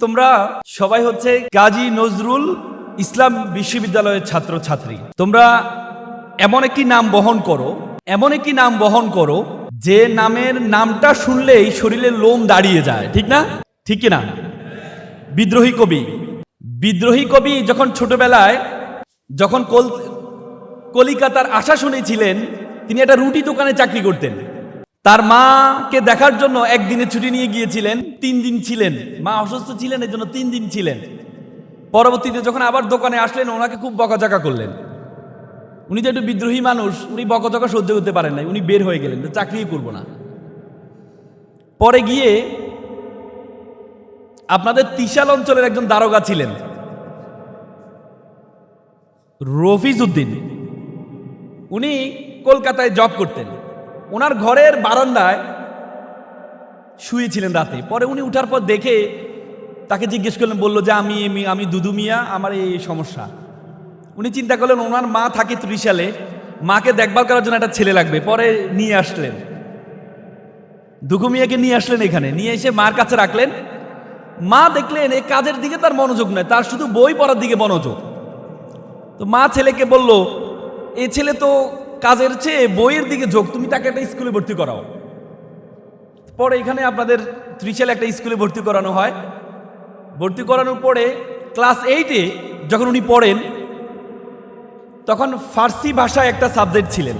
তোমরা সবাই হচ্ছে কাজী নজরুল ইসলাম বিশ্ববিদ্যালয়ের ছাত্রছাত্রী। তোমরা এমন একটি নাম বহন করো যে নামের নামটা শুনলেই শরীরের লোম দাঁড়িয়ে যায়, ঠিক না? ঠিক কিনা? বিদ্রোহী কবি যখন ছোটবেলায় কলিকাতার আশা শুনেছিলেন, তিনি একটা রুটি দোকানে চাকরি করতেন। তার মাকে দেখার জন্য একদিনে ছুটি নিয়ে গিয়েছিলেন, 3 দিন ছিলেন। মা অসুস্থ ছিলেন, এর জন্য 3 দিন ছিলেন। পরবর্তীতে যখন আবার দোকানে আসলেন, ওনাকে খুব বকাঝকা করলেন। উনি তো একটু বিদ্রোহী মানুষ, উনি বকাঝকা সহ্য করতে পারেন নাই, উনি বের হয়ে গেলেন, চাকরি করব না। পরে গিয়ে আপনাদের তিশাল অঞ্চলের একজন দারোগা ছিলেন, রফিজ উদ্দিন। উনি কলকাতায় জব করতেন। ওনার ঘরের বারান্দায় শুয়েছিলেন রাতে। পরে উনি উঠার পর দেখে তাকে জিজ্ঞেস করলেন, বলল যে আমি দুদু মিয়া, আমার এই সমস্যা। উনি চিন্তা করলেন ওনার মা থাকে ত্রিশালে, মাকে দেখভাল করার জন্য একটা ছেলে লাগবে। পরে নিয়ে আসলেন, দুগু মিয়াকে নিয়ে আসলেন এখানে, নিয়ে এসে মার কাছে রাখলেন। মা দেখলেন এই কাজের দিকে তার মনোযোগ নয়, তার শুধু বই পড়ার দিকে মনোযোগ। তো মা ছেলেকে বলল, এই ছেলে তো কাজের চেয়ে বইয়ের দিকে যোগ, তুমি তাকে একটা স্কুলে ভর্তি করাও। পরে এখানে আপনাদের ত্রিশালে একটা স্কুলে ভর্তি করানো হয়। ভর্তি করানোর পরে ক্লাস 8-এ যখন উনি পড়েন, তখন ফার্সি ভাষায় একটা সাবজেক্ট ছিলেন।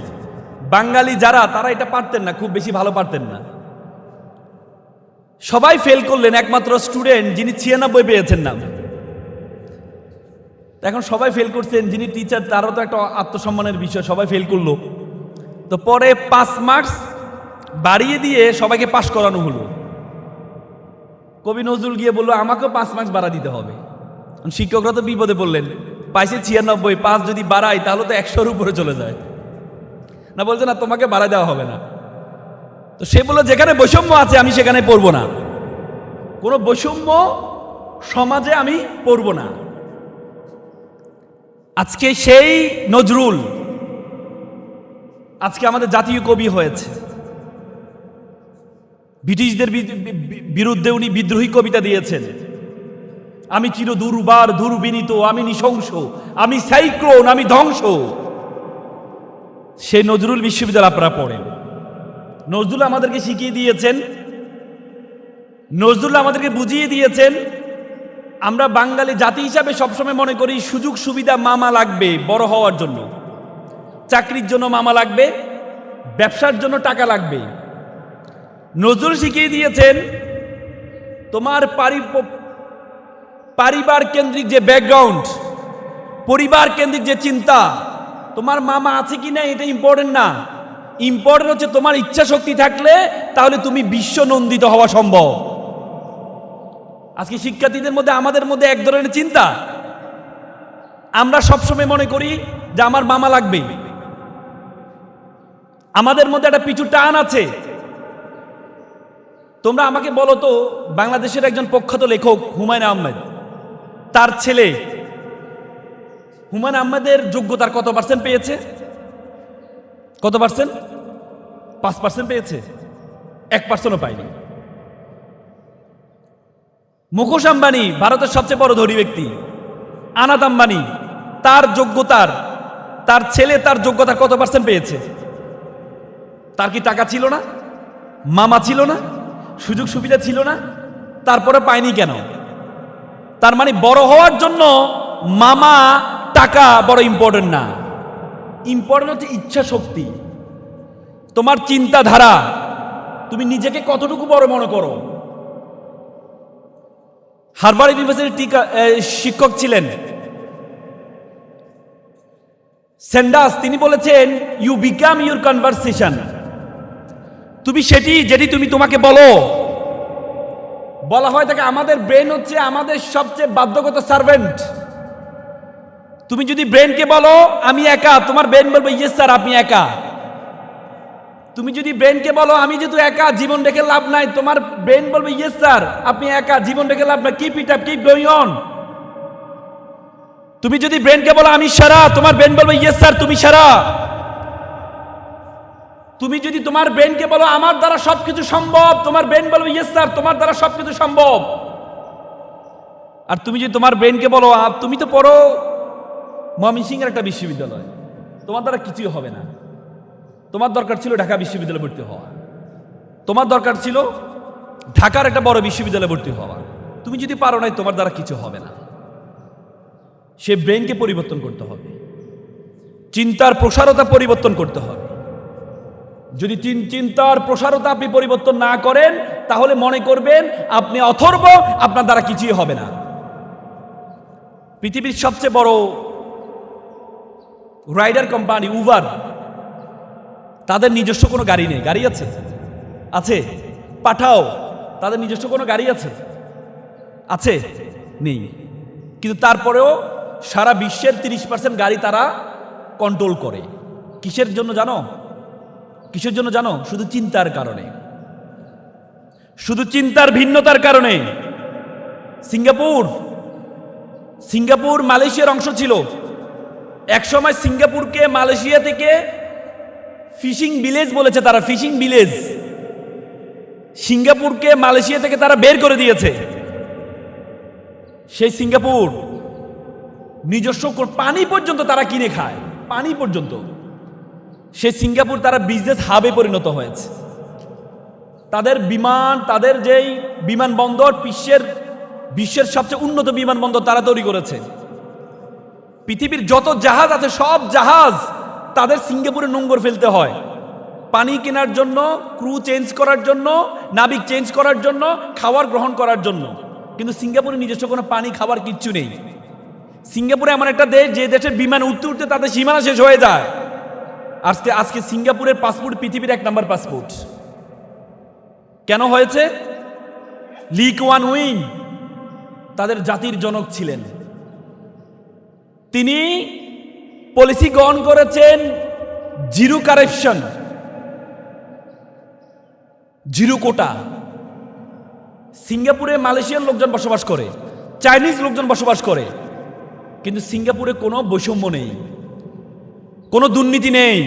বাঙালি যারা, তারা এটা পারতেন না, খুব বেশি ভালো পারতেন না। সবাই ফেল করলেন, একমাত্র স্টুডেন্ট যিনি 96 পেয়েছেন না। এখন সবাই ফেল করছেন, যিনি টিচার তারও তো একটা আত্মসম্মানের বিষয়, সবাই ফেল করলো। তো পরে 5 মার্কস বাড়িয়ে দিয়ে সবাইকে পাশ করানো হলো। কবি নজরুল গিয়ে বললো, আমাকেও 5 মার্কস বাড়া দিতে হবে। শিক্ষকরা তো বিপদে পড়লেন, পাইছে 96, 5 যদি বাড়াই তাহলে তো 100-র উপরে চলে যায় না। বলছে না, তোমাকে বাড়া দেওয়া হবে না। তো সে বললো, যেখানে বৈষম্য আছে আমি সেখানে পড়বো না, কোনো বৈষম্য সমাজে আমি পড়বো না। আজকে সেই নজরুল আজকে আমাদের জাতীয় কবি হয়েছে। ব্রিটিশদের বিরুদ্ধে উনি বিদ্রোহী কবিতা দিয়েছেন। আমি চির দুর্বার দুর্বিনীত, আমি নৃশংস, আমি সাইক্লোন, আমি ধ্বংস। সেই নজরুল বিশ্ববিদ্যালয় আপনারা পড়েন। নজরুল আমাদেরকে শিখিয়ে দিয়েছেন, নজরুল আমাদেরকে বুঝিয়ে দিয়েছেন, আমরা বাঙালি জাতি হিসাবে সবসময় মনে করি সুযোগ সুবিধা মামা লাগবে বড় হওয়ার জন্য, চাকরির জন্য মামা লাগবে, ব্যবসার জন্য টাকা লাগবে। নজরুল শিখিয়ে দিয়েছেন, তোমার পরিবার কেন্দ্রিক যে ব্যাকগ্রাউন্ড, পরিবার কেন্দ্রিক যে চিন্তা, তোমার মামা আছে কিনা এটা ইম্পর্টেন্ট না। ইম্পর্টেন্ট হচ্ছে তোমার ইচ্ছা শক্তি থাকলে তাহলে তুমি বিশ্ব নন্দিত হওয়া সম্ভব। আজকে শিক্ষার্থীদের মধ্যে, আমাদের মধ্যে এক ধরনের চিন্তা, আমরা সবসময় মনে করি যে আমার মামা লাগবে। আমাদের মধ্যে একটা পিছু টান আছে। তোমরা আমাকে বলো তো, বাংলাদেশের একজন প্রখ্যাত লেখক হুমায়ুন আহমেদ, তার ছেলে হুমায়ুন আহমেদের যোগ্যতার কত % পেয়েছে? কত %? 5% পেয়েছে, 1%ও পায়নি। মুকেশ আম্বানি, ভারতের সবচেয়ে বড় ধনী ব্যক্তি, আনাত আম্বানি, তার ছেলে তার যোগ্যতার কত % পেয়েছে? তার কি টাকা ছিল না? মামা ছিল না? সুযোগ সুবিধা ছিল না? তারপরে পায়নি কেন? তার মানে বড় হওয়ার জন্য মামা, টাকা বড় ইম্পর্টেন্ট না। ইম্পর্টেন্ট হচ্ছে ইচ্ছা শক্তি, তোমার চিন্তাধারা, তুমি নিজেকে কতটুকু বড় মনে করো। হার্ভার্ড ইউনিভার্সিটির শিক্ষক ছিলেন স্যান্ডার্স, তিনি বলেছেন, ইউ বিকাম ইউর কনভারসেশন। তুমি যেটি তুমি তোমাকে বলা হয় থাকে। আমাদের ব্রেন হচ্ছে আমাদের সবচেয়ে বাধ্যগত সার্ভেন্ট। তুমি যদি ব্রেনকে বলো আমি একা, তোমার ব্রেন বলবে ইয়েস স্যার আপনি একা। তুমি যদি ব্রেনকে বলো আমি যেহেতু একা, জীবন রেখে লাভ নাই, তোমার ব্রেন বলবে ইয়েস স্যার আপনি একা, জীবন রেখে লাভ নাই, keep it up, keep going on. তুমি যদি ব্রেনকে বলো আমি সারা, তোমার ব্রেন বলবে ইয়েস স্যার তুমি সারা। তুমি যদি তোমার ব্রেনকে বলো আমার দ্বারা সবকিছু সম্ভব, তোমার ব্রেন বলবে ইয়েস স্যার তোমার দ্বারা সবকিছু সম্ভব। আর তুমি যদি তোমার ব্রেনকে বলো তুমি তো পড়ো ময়মনসিংহের একটা বিশ্ববিদ্যালয়, তোমার দ্বারা কিছুই হবে না। তোমার দরকার ছিল ঢাকা বিশ্ববিদ্যালয়ে ভর্তি হওয়া, তোমার দরকার ছিল ঢাকার একটা বড় বিশ্ববিদ্যালয়ে ভর্তি হওয়া। তুমি যদি পারো নাই, তোমার দ্বারা কিছু হবে না। সে ব্রেনকে পরিবর্তন করতে হবে, চিন্তার প্রসারতা পরিবর্তন করতে হবে। যদি চিন্তার প্রসারতা আপনি পরিবর্তন না করেন, তাহলে মনে করবেন আপনি অথর্ব, আপনার দ্বারা কিছুই হবে না। পৃথিবীর সবচেয়ে বড় রাইডার কোম্পানি উবার, তাদের নিজস্ব কোনো গাড়ি নেই। গাড়ি আছে? আছে। পাঠাও, তাদের নিজস্ব কোনো গাড়ি আছে? আছে? নেই। কিন্তু তারপরেও সারা বিশ্বের 30% গাড়ি তারা কন্ট্রোল করে। কিসের জন্য জানো? কিসের জন্য জানো? শুধু চিন্তার কারণে, শুধু চিন্তার ভিন্নতার কারণে। সিঙ্গাপুর মালয়েশিয়ার অংশ ছিল। একসময় সিঙ্গাপুরকে মালয়েশিয়া থেকে ফিশিং ভিলেজ বলেছে তারা, ফিশিং ভিলেজ। সিঙ্গাপুরকে মালয়েশিয়া থেকে তারা বের করে দিয়েছে। সেই সিঙ্গাপুর নিজস্ব পানি পর্যন্ত তারা কিনে খায়, পানি পর্যন্ত। সেই সিঙ্গাপুর তারা বিজনেস হাবে পরিণত হয়েছে। তাদের বিমান, তাদের যেই বিমানবন্দর বিশ্বের সবচেয়ে উন্নত বিমানবন্দর তারা তৈরি করেছে। পৃথিবীর যত জাহাজ আছে সব জাহাজ তাদের সিঙ্গাপুরে নোঙ্গর ফেলতে হয় পানি কেনার জন্য, ক্রু চেঞ্জ করার জন্য, নাবিক চেঞ্জ করার জন্য, খাবার গ্রহণ করার জন্য। কিন্তু সিঙ্গাপুরে নিজস্ব কোনো পানি খাবার কিচ্ছু নেই। সিঙ্গাপুরে এমন একটা দেশ যে দেশের বিমান উঠতে উঠতে তাদের সীমানা শেষ হয়ে যায়। আজকে সিঙ্গাপুরের পাসপোর্ট পৃথিবীর 1 নম্বর পাসপোর্ট। কেন হয়েছে? লি কুয়ান ইউ তাদের জাতির জনক ছিলেন। তিনি পলিসি গ্রহণ করেছেন জিরো কারাপশন, জিরো কোটা। সিঙ্গাপুরে মালয়েশিয়ার লোকজন বসবাস করে, চাইনিজ লোকজন বসবাস করে, কিন্তু সিঙ্গাপুরে কোনো বৈষম্য নেই, কোনো দুর্নীতি নেই।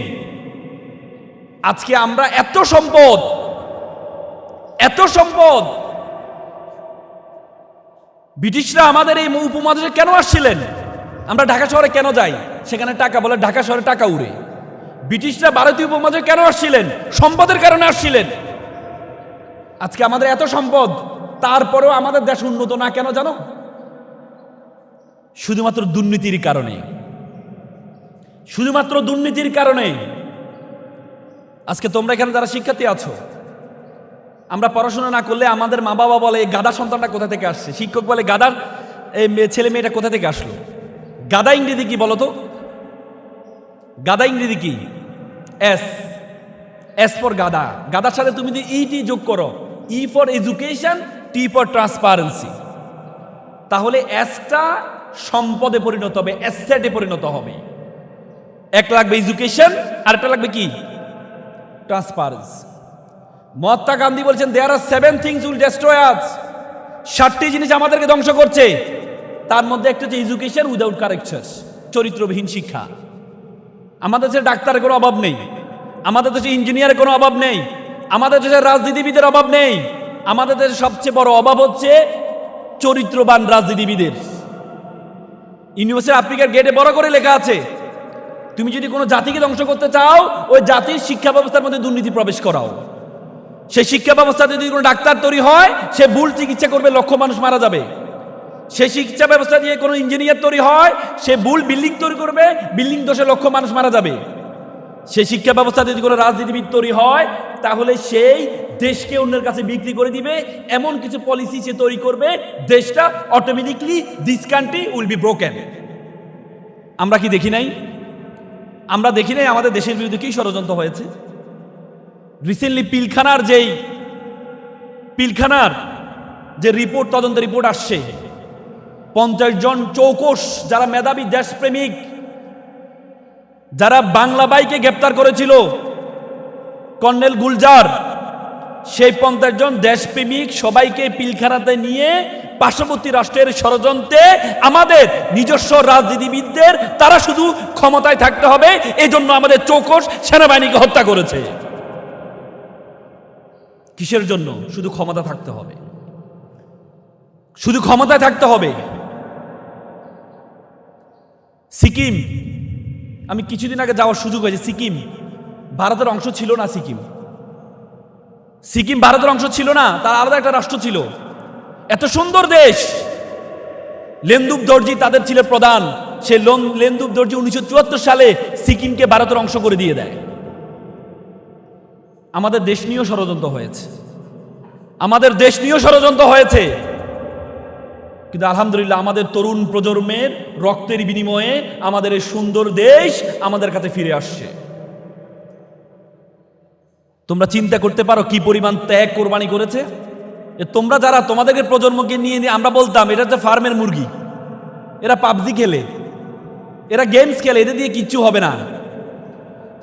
আজকে আমরা এত সম্পদ, ব্রিটিশরা আমাদের এই উপমহাদেশে কেন আসছিলেন? আমরা ঢাকা শহরে কেন যাই? সেখানে টাকা বলে ঢাকা শহরে টাকা উড়ে। ব্রিটিশরা ভারতীয় উপমহাদেশে কেন আসছিলেন? সম্পদের কারণে আসছিলেন। আজকে আমাদের এত সম্পদ, তারপরেও আমাদের দেশ উন্নত না কেন জানো? শুধুমাত্র দুর্নীতির কারণে, শুধুমাত্র দুর্নীতির কারণে। আজকে তোমরা এখানে যারা শিক্ষার্থী আছো, আমরা পড়াশোনা না করলে আমাদের মা বাবা বলে গাদা সন্তানটা কোথা থেকে আসছে, শিক্ষক বলে গাদার ছেলে মেয়েটা কোথা থেকে আসলো। গাদা ইংরেজি কি বলো তো? গাদা ইংরেজি কি? এস ফর গাদা। গাদার সাথে তুমি যদি ইটি যোগ করো, E for education, T for transparency, তাহলে এসটা সম্পদে পরিণত হবে, অ্যাসেটে পরিণত হবে। এক লাগবে এডুকেশন, আর একটা লাগবে কি? ট্রান্সপারেন্সি। মহাত্মা গান্ধী বলছেন দেয়ার আর 7 things উইল ডেস্ট্রয় আস। 7টি জিনিস আমাদেরকে ধ্বংস করছে। তার মধ্যে একটা হচ্ছে এডুকেশন উইদাউট কারেক্টার, চরিত্রবিহীন শিক্ষা। আমাদের দেশে ডাক্তারের কোনো অভাব নেই, আমাদের দেশে ইঞ্জিনিয়ারের কোনো অভাব নেই, আমাদের দেশে রাজনীতিবিদের অভাব নেই। আমাদের দেশে সবচেয়ে বড় অভাব হচ্ছে চরিত্রবান রাজনীতিবিদের। ইউনিভার্সিটি আফ্রিকার গেটে বড় করে লেখা আছে, তুমি যদি কোনো জাতিকে ধ্বংস করতে চাও, ওই জাতির শিক্ষা ব্যবস্থার মধ্যে দুর্নীতি প্রবেশ করাও। সেই শিক্ষা ব্যবস্থাতে যদি কোনো ডাক্তার তৈরি হয়, সে ভুল চিকিৎসা করবে, লক্ষ মানুষ মারা যাবে। সেই শিক্ষা ব্যবস্থা দিয়ে কোনো ইঞ্জিনিয়ার তৈরি হয়, সে ভুল বিল্ডিং তৈরি করবে, বিল্ডিং দোষে লক্ষ মানুষ মারা যাবে। সেই শিক্ষা ব্যবস্থা যদি কোনো রাজনীতিবিদ তৈরি হয়, তাহলে সেই দেশকে অন্যের কাছে বিক্রি করে দিবে, এমন কিছু পলিসি সে তৈরি করবে, দেশটা automatically this country will be broken. আমরা কি দেখি নাই? আমরা দেখি নাই আমাদের দেশের বিরুদ্ধে কি ষড়যন্ত্র হয়েছে? রিসেন্টলি পিলখানার যে রিপোর্ট, তদন্ত রিপোর্ট আসছে, 50 জন চৌকস যারা মেধাবী দেশপ্রেমিক, যারা বাংলা বাইকে গ্রেপ্তার করেছিল কর্নেল গুলজার, সেই 50 জন দেশপ্রেমিক সবাইকে পিলখানাতে নিয়ে পার্শ্ববর্তী রাষ্ট্রের ষড়যন্ত্রে আমাদের নিজস্ব রাজনীতিবিদদের, তারা শুধু ক্ষমতায় থাকতে হবে এজন্য আমাদের চৌকস সেনাবাহিনীকে হত্যা করেছে। কিসের জন্য? শুধু ক্ষমতা থাকতে হবে, শুধু ক্ষমতায় থাকতে হবে। সিকিম, আমি কিছুদিন আগে যাওয়ার সুযোগ হয়েছে। সিকিম ভারতের অংশ ছিল না। সিকিম ভারতের অংশ ছিল না, তার আলাদা একটা রাষ্ট্র ছিল। এত সুন্দর দেশ। লেনদুব দর্জি তাদের ছিল প্রধান। সে লেনদুব দর্জি 1974 সালে সিকিমকে ভারতের অংশ করে দিয়ে দেয়। আমাদের দেশ নিয়েও ষড়যন্ত্র হয়েছে, কিন্তু আলহামদুলিল্লাহ আমাদের তরুণ প্রজন্মের রক্তের বিনিময়ে আমাদের এই সুন্দর দেশ আমাদের কাছে ফিরে আসছে। তোমরা চিন্তা করতে পারো কি পরিমাণ ত্যাগ কোরবানি করেছে। তোমরা যারা তোমাদেরকে প্রজন্মকে নিয়ে আমরা বলতাম এটা হচ্ছে ফার্মের মুরগি, এরা পাবজি খেলে, এরা গেমস খেলে, এদের দিয়ে কিচ্ছু হবে না।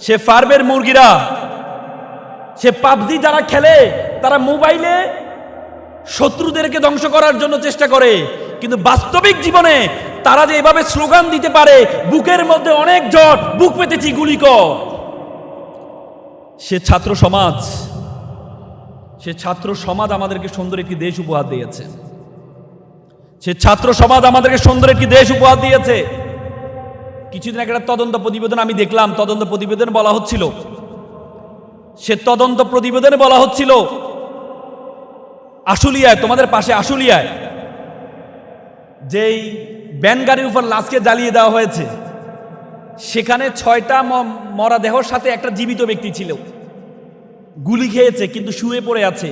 সে ফার্মের মুরগিরা, সে পাবজি যারা খেলে তারা মোবাইলে শত্রুদেরকে ধ্বংস করার জন্য চেষ্টা করে, কিন্তু বাস্তবিক জীবনে তারা যে এভাবে স্লোগান দিতে পারে, বুকের মধ্যে অনেক জট, বুক পেতেছি গুলি কর। সে ছাত্র সমাজ আমাদেরকে সুন্দর একটি দেশ উপহার দিয়েছে। কিছুদিন আগে একটা তদন্ত প্রতিবেদন আমি দেখলাম। তদন্ত প্রতিবেদনে বলা হচ্ছিল আশুলিয়ায়, তোমাদের পাশে আশুলিয়ায় যেই ব্যান গাড়ির উপর লাশকে জ্বালিয়ে দেওয়া হয়েছে, সেখানে 6টা মরা দেহর সাথে একটা জীবিত ব্যক্তি ছিল। গুলি খেয়েছে কিন্তু শুয়ে পড়ে আছে।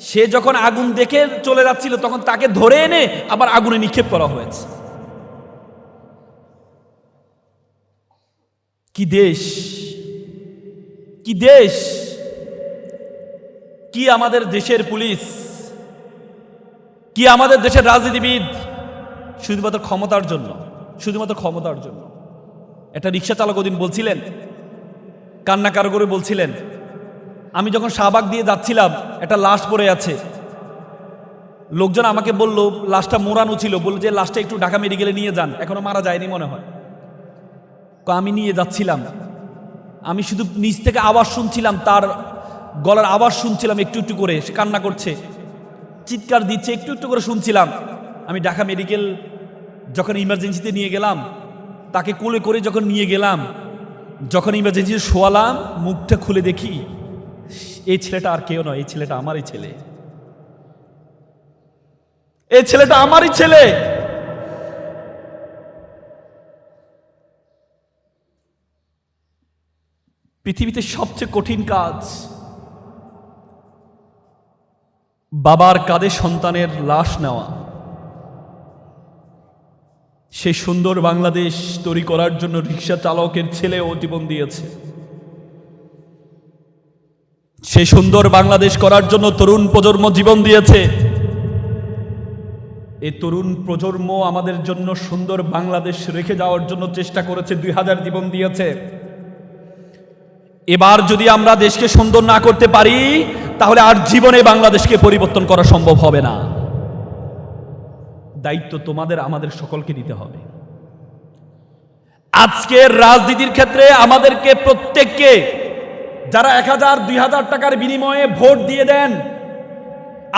সে যখন আগুন দেখে চলে যাচ্ছিল তখন তাকে ধরে এনে আবার আগুনে নিক্ষেপ করা হয়েছে। কি দেশ, কি আমাদের দেশের পুলিশ, কি আমাদের দেশের রাজনীতিবিদ, শুধুমাত্র ক্ষমতার জন্য। একটা রিক্সা চালক ওদিন বলছিলেন, কান্নাকার করে বলছিলেন, আমি যখন শাহবাগ দিয়ে যাচ্ছিলাম একটা লাশ পড়ে আছে, লোকজন আমাকে বলল লাশটা মোড়ানো ছিল, বলল যে লাশটা একটু ঢাকা মেডিকেলে নিয়ে যান, এখনো মারা যায়নি মনে হয়। আমি নিয়ে যাচ্ছিলাম, আমি শুধু নিচ থেকে আওয়াজ শুনছিলাম, তার গলার আওয়াজ শুনছিলাম একটু একটু করে, সে কান্না করছে, চিৎকার দিচ্ছে, একটু একটু করে শুনছিলাম। আমি ঢাকা মেডিকেল যখন ইমার্জেন্সিতে নিয়ে গেলাম, তাকে কোলে করে যখন নিয়ে গেলাম, যখন ইমার্জেন্সিতে শোয়ালাম, মুখটা খুলে দেখি এই ছেলেটা আর কেউ নয়, এই ছেলেটা আমারই ছেলে। পৃথিবীতে সবচেয়ে কঠিন কাজ বাবার কাঁধে সন্তানের লাশ নেওয়া। সেই সুন্দর বাংলাদেশ তৈরি করার জন্য রিক্সা চালকের ছেলেও জীবন দিয়েছে। সেই সুন্দর বাংলাদেশ করার জন্য তরুণ প্রজন্ম জীবন দিয়েছে। এই তরুণ প্রজন্ম আমাদের জন্য সুন্দর বাংলাদেশ রেখে যাওয়ার জন্য চেষ্টা করেছে, 2000 জীবন দিয়েছে। এবার যদি আমরা দেশকে সুন্দর না করতে পারি, তাহলে আর জীবনে বাংলাদেশকে পরিবর্তন করা সম্ভব হবে না। দায়িত্ব তোমাদের আমাদের সকলকে নিতে হবে। আজকের রাজনীতির ক্ষেত্রে আমাদেরকে প্রত্যেককে, যারা 1000-2000 টাকার বিনিময়ে ভোট দিয়ে দেন,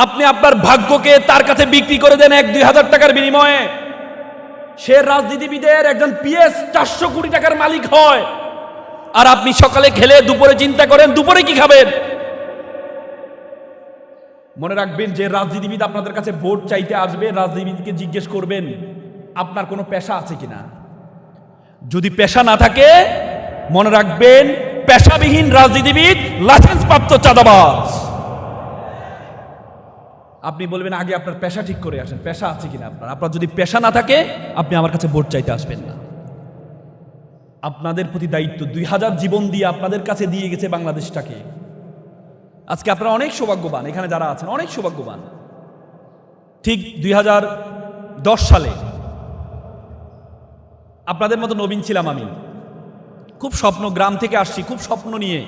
আপনি আপনার ভাগ্যকে তার কাছে বিক্রি করে দেন 1-2000 টাকার বিনিময়ে। সে রাজনীতিবিদের একজন পিএস 400 কোটি টাকার মালিক হয়, আর আপনি সকালে খেলে দুপুরে চিন্তা করেন দুপুরে কি খাবেন। মনে রাখবেন, যে রাজনীতিবিদ আপনাদের কাছে ভোট চাইতে আসবে, রাজনীতিবিদকে জিজ্ঞেস করবেন আপনার কোনো পেশা আছে কিনা। যদি পেশা না থাকে, মনে রাখবেন পেশাবিহীন রাজনীতিবিদ লাইসেন্স প্রাপ্ত চাঁদাবাজ। আপনি বলবেন আগে আপনার পেশা ঠিক করে আসেন, পেশা আছে কিনা আপনার যদি পেশা না থাকে আপনি আমার কাছে ভোট চাইতে আসবেন না। আপনাদের প্রতি দায়িত্ব, 2000 জীবন দিয়ে আপনাদের কাছে দিয়ে গেছে বাংলাদেশটাকে। আজকে আপনারা অনেক সৌভাগ্যবান, এখানে যারা আছেন অনেক সৌভাগ্যবান। ঠিক 2010 সালে আপনাদের মতো নবীন ছিলাম আমি। খুব স্বপ্ন, গ্রাম থেকে আসছি, খুব স্বপ্ন নিয়ে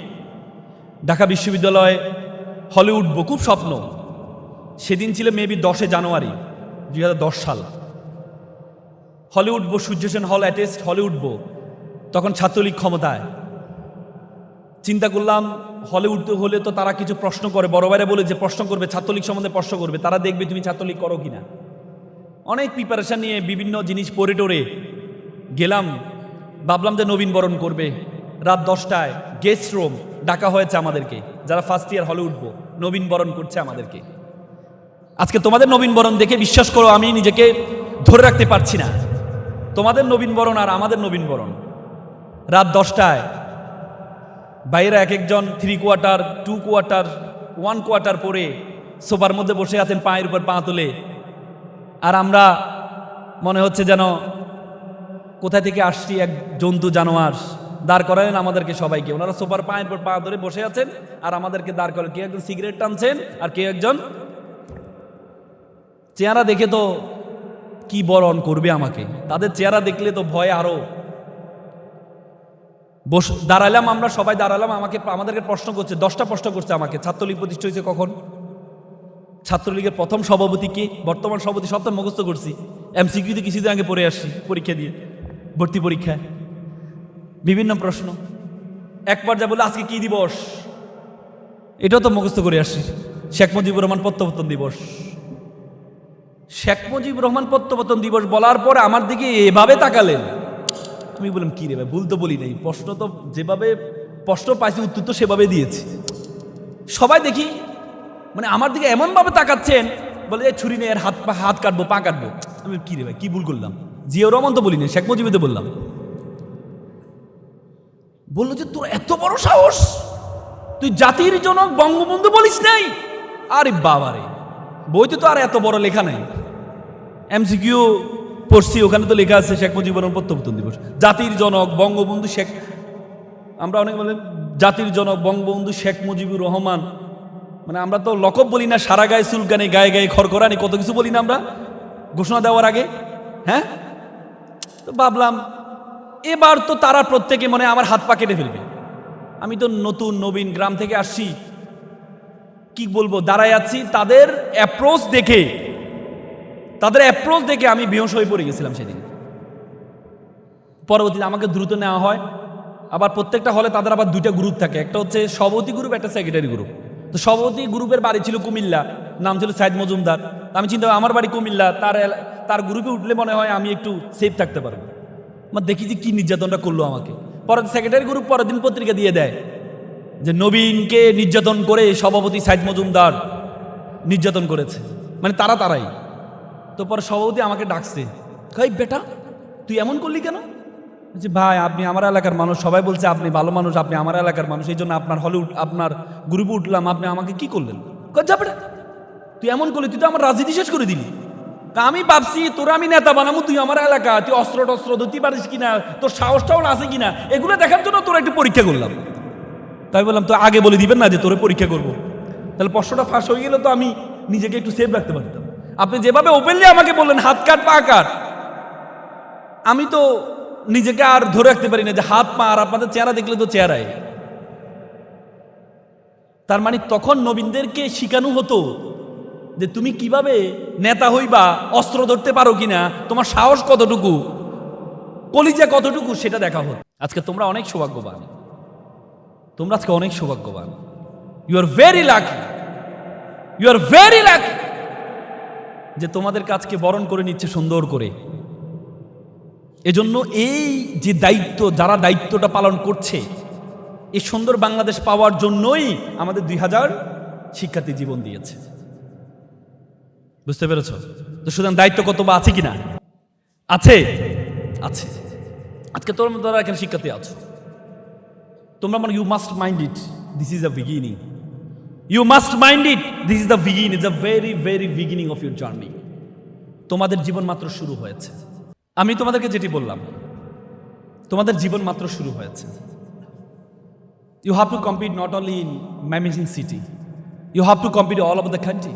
ঢাকা বিশ্ববিদ্যালয়ে হলে উঠবো, খুব স্বপ্ন। সেদিন ছিল মেবি 10 জানুয়ারি 2010 সাল। হলে উঠবো, সূর্য সেন হল অ্যাটেস্ট, হলে উঠবো। তখন ছাত্রলীগ ক্ষমতায়। চিন্তা করলাম হলে উঠতে হলে তো তারা কিছু প্রশ্ন করে, বড় ভাইরা বলে যে প্রশ্ন করবে, ছাত্রলীগ সম্বন্ধে প্রশ্ন করবে, তারা দেখবে তুমি ছাত্রলীগ করো কিনা। অনেক প্রিপারেশন নিয়ে বিভিন্ন জিনিস পড়ে টোরে গেলাম, ভাবলাম যে নবীন বরণ করবে। রাত 10টায় গেস্ট রুম ডাকা হয়েছে আমাদেরকে, যারা ফার্স্ট ইয়ার হলে উঠবো, নবীন বরণ করছে আমাদেরকে। আজকে তোমাদের নবীন বরণ দেখে বিশ্বাস করো আমি নিজেকে ধরে রাখতে পারছি না। তোমাদের নবীন বরণ আর আমাদের নবীন বরণ। রাত 10টায় বাইরে এক একজন 3 কোয়ার্টার, 2 কোয়ার্টার, 1 কোয়ার্টার পরে সোফার মধ্যে বসে আছেন পায়ের উপর পা তুলে, আর আমরা মনে হচ্ছে যেন কোথায় থেকে আসছি, এক জন্তু জানোয়ার। দাঁড় করালেন আমাদেরকে সবাইকে, ওনারা সোফার পায়ের উপর পা ধরে বসে আছেন আর আমাদেরকে দাঁড় করেন। কেউ একজন সিগারেট টানছেন আর কেউ একজন, চেহারা দেখে তো কি বরণ করবে আমাকে, তাদের চেহারা দেখলে তো ভয় আরো। দাঁড়ালাম, আমরা সবাই দাঁড়ালাম, আমাদেরকে প্রশ্ন করছে, 10টা প্রশ্ন করছে আমাকে। ছাত্রলীগ প্রতিষ্ঠা হয়েছে কখন, ছাত্রলীগের প্রথম সভাপতি কে, বর্তমান সভাপতি, সব তো মুখস্থ করছি। এমসিকিউতে কিছুদিন আগে পড়ে আসছি পরীক্ষা দিয়ে, ভর্তি পরীক্ষায় বিভিন্ন প্রশ্ন। একবার যা বলে আজকে কি দিবস, এটাও তো মুখস্থ করে আসছি। শেখ মুজিবুর রহমান প্রত্যাবর্তন দিবস। শেখ মুজিবুর রহমান প্রত্যাবর্তন দিবস বলার পরে আমার দিকে এভাবে তাকালেন। আমি বললাম কি রে ভাই, ভুল তো বলি নাই, প্রশ্ন তো যেভাবে প্রশ্ন পাইছি উত্তর তো সেভাবে দিয়েছি। সবাই দেখি মানে আমার দিকে এমনভাবে তাকাচ্ছেন, বলে ছুরি নিয়ে এর হাত কাটবো, পা কাটবো। আমি কি রে ভাই, কি ভুল করলাম? জিয়াউর রহমান তো বলি না, শেখ মুজিবুরকে বললাম। বললো যে তোর এত বড় সাহস, তুই জাতির জনক বঙ্গবন্ধু বলিস নাই? আরে বাবারে, বইতে তো আর এত বড় লেখা নাই। এমসিকিউ পড়ছি, ওখানে তো লেখা আছে শেখ মুজিবুর রহমান প্রত্যাবর্তন দিবস, জাতির জনক বঙ্গবন্ধু শেখ। আমরা অনেক বলেন জাতির জনক বঙ্গবন্ধু শেখ মুজিবুর রহমান, মানে আমরা তো লকব বলি না, সারা গায়ে চুলকানি, গায়ে গায়ে খড়খড়ানি, কত কিছু বলি না আমরা ঘোষণা দেওয়ার আগে। হ্যাঁ, তো ভাবলাম এবার তো তারা প্রত্যেকে মনে আমার হাত পা কেটে ফেলবে। আমি তো নতুন নবীন গ্রাম থেকে আসছি, কি বলবো, দাঁড়ায় আছি। তাদের অ্যাপ্রোচ দেখে আমি বেহুশ হয়ে পড়ে গেছিলাম সেদিন। পরবর্তীতে আমাকে দ্রুত নেওয়া হয়। আবার প্রত্যেকটা হলে তাদের আবার 2টা গ্রুপ থাকে, একটা হচ্ছে সভাপতি গ্রুপ, একটা সেক্রেটারি গ্রুপ। তো সভাপতি গ্রুপের বাড়ি ছিল কুমিল্লা, নাম ছিল সাইদ মজুমদার। আমি চিন্তা করি আমার বাড়ি কুমিল্লা, তার গ্রুপে উঠলে মনে হয় আমি একটু সেফ থাকতে পারবো। আমার দেখি যে কি নির্যাতনটা করলো আমাকে। পরে সেক্রেটারি গ্রুপ পরের দিন পত্রিকা দিয়ে দেয় যে নবীনকে নির্যাতন করে সভাপতি সাইদ মজুমদার নির্যাতন করেছে, মানে তারাই। তো পরে সভাপতি আমাকে ডাকছে, কই বেটা তুই এমন করলি কেন? যে ভাই আপনি আমার এলাকার মানুষ, সবাই বলছে আপনি ভালো মানুষ, আপনি আমার এলাকার মানুষ, এই জন্য আপনার হলে আপনার গ্রুপে উঠলাম, আপনি আমাকে কি করলেন? যা বেটা তুই এমন করলি, তুই তো আমার রাজনীতি শেষ করে দিলি। আমি ভাবছি তোরা আমি নেতা বানাবো, তুই আমার এলাকা, তুই অস্ত্র টস্ত্র ধরতে পারিস কিনা, তোর সাহসটাও আছে কিনা, এগুলো দেখার জন্য তোরা একটু পরীক্ষা করলাম। তাই বললাম তো আগে বলে দিবেন না যে তোরে পরীক্ষা করবো, তাহলে প্রশ্নটা ফাঁস হয়ে গেলে তো আমি নিজেকে একটু সেফ রাখতে পারতাম। আপনি যেভাবে ওপেনলি আমাকে বললেন হাত কাট পা কাট, আমি তো নিজেকে আর ধরে রাখতে পারি না যে হাত পা, আর আপনাদের চেহারা দেখলে তো চেহারাই। তার মানে তখন নবীনদেরকে শিখানো হতো যে তুমি কিভাবে নেতা হইবা, অস্ত্র ধরতে পারো কিনা, তোমার সাহস কতটুকু, কলিজা কতটুকু, সেটা দেখা হতো। আজকে তোমরা অনেক সৌভাগ্যবান, তোমরা আজকে অনেক সৌভাগ্যবান। You are very lucky, you are very lucky যে তোমাদের কাজকে বরণ করে নিচ্ছে সুন্দর করে। এজন্য এই যে দায়িত্ব, যারা দায়িত্বটা পালন করছে, এই সুন্দর বাংলাদেশ পাওয়ার জন্যই আমাদের 2000 শিক্ষার্থী জীবন দিয়েছে। বুঝতে পেরেছ? তো সুতরাং দায়িত্ব কত বা আছে কিনা? আছে। আজকে তোমরা এখানে শিক্ষার্থী আছো, তোমরা মানে you must mind it, this is the beginning. You must mind it, this is the beginning, is the very very beginning of your journey. তোমাদের জীবন মাত্র শুরু হয়েছে। আমি তোমাদেরকে যেটি বললাম, তোমাদের জীবন মাত্র শুরু হয়েছে। You have to compete not only in Mymensingh city. You have to compete all over the country.